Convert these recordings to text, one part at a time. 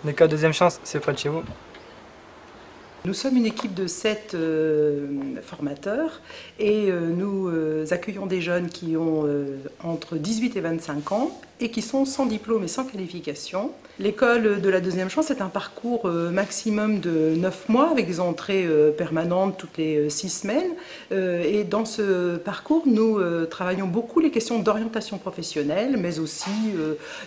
L'école Deuxième Chance, c'est près de chez vous? Nous sommes une équipe de 7 formateurs et nous accueillons des jeunes qui ont entre 18 et 25 ans et qui sont sans diplôme et sans qualification. L'école de la Deuxième Chance est un parcours maximum de 9 mois avec des entrées permanentes toutes les 6 semaines. Et dans ce parcours, nous travaillons beaucoup les questions d'orientation professionnelle, mais aussi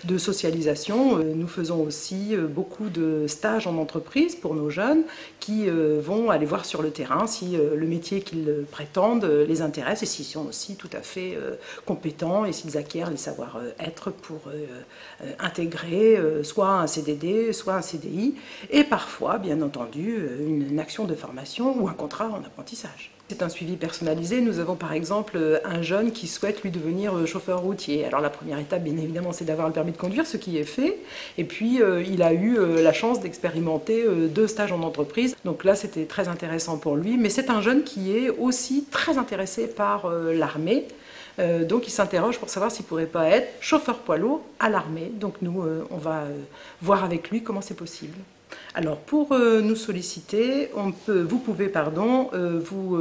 de socialisation. Nous faisons aussi beaucoup de stages en entreprise pour nos jeunes qui vont aller voir sur le terrain si le métier qu'ils prétendent les intéresse et s'ils sont aussi tout à fait compétents et s'ils acquièrent les savoir-être pour intégrer soit un CDD, soit un CDI et parfois, bien entendu, une action de formation ou un contrat en apprentissage. C'est un suivi personnalisé. Nous avons par exemple un jeune qui souhaite lui devenir chauffeur routier. Alors la première étape, bien évidemment, c'est d'avoir le permis de conduire, ce qui est fait. Et puis il a eu la chance d'expérimenter 2 stages en entreprise. Donc là, c'était très intéressant pour lui. Mais c'est un jeune qui est aussi très intéressé par l'armée. Donc il s'interroge pour savoir s'il ne pourrait pas être chauffeur poids lourd à l'armée. Donc nous, on va voir avec lui comment c'est possible. Alors pour nous solliciter, vous pouvez vous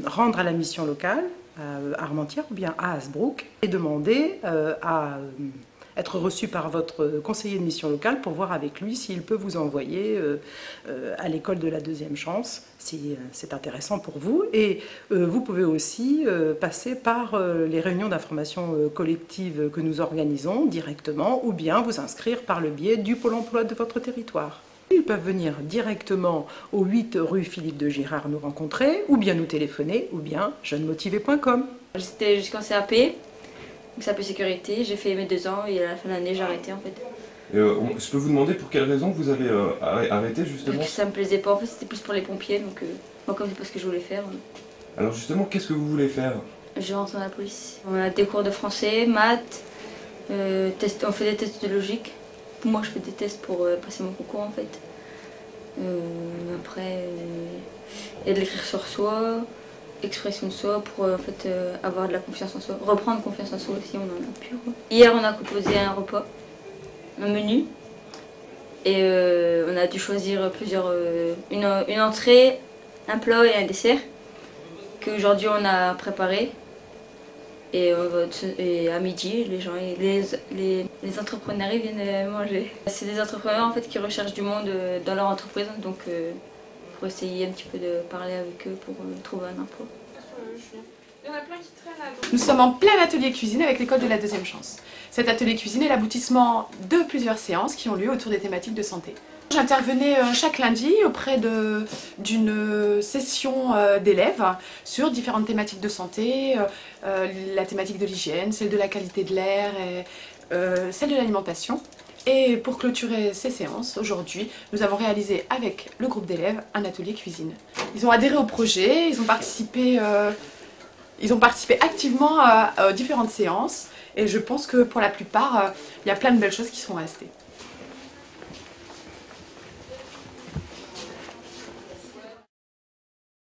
rendre à la mission locale à Armentières ou bien à Hasbrook et demander à être reçu par votre conseiller de mission locale pour voir avec lui s'il peut vous envoyer à l'école de la Deuxième Chance, si c'est intéressant pour vous. Et vous pouvez aussi passer par les réunions d'information collective que nous organisons directement ou bien vous inscrire par le biais du Pôle emploi de votre territoire. Ils peuvent venir directement au 8 rue Philippe de Girard nous rencontrer, ou bien nous téléphoner, ou bien jeunesmotivés.com. J'étais jusqu'en CAP, CAP sécurité, j'ai fait mes 2 ans et à la fin de l'année j'ai arrêté en fait. Je peux vous demander pour quelle raison vous avez arrêté justement? Parce que ça me plaisait pas, en fait c'était plus pour les pompiers, donc moi comme c'est pas ce que je voulais faire. Alors justement, qu'est-ce que vous voulez faire? Je rentre dans la police. On a des cours de français, maths, on fait des tests de logique. Moi je fais des tests pour passer mon concours en fait. Après, il y a de l'écrire sur soi, expression de soi pour en fait, avoir de la confiance en soi. Reprendre confiance en soi aussi, on en a plus. Hier on a composé un repas, un menu. Et on a dû choisir une entrée, un plat et un dessert. Qu'aujourd'hui on a préparé. Et à midi, les entrepreneurs ils viennent manger. C'est des entrepreneurs en fait qui recherchent du monde dans leur entreprise, donc pour essayer un petit peu de parler avec eux pour trouver un emploi. Nous sommes en plein atelier cuisine avec l'école de la Deuxième Chance. Cet atelier cuisine est l'aboutissement de plusieurs séances qui ont lieu autour des thématiques de santé. J'intervenais chaque lundi auprès d'une session d'élèves sur différentes thématiques de santé, la thématique de l'hygiène, celle de la qualité de l'air et celle de l'alimentation. Et pour clôturer ces séances, aujourd'hui, nous avons réalisé avec le groupe d'élèves un atelier cuisine. Ils ont adhéré au projet, ils ont participé activement aux différentes séances et je pense que pour la plupart, il y a plein de belles choses qui sont restées.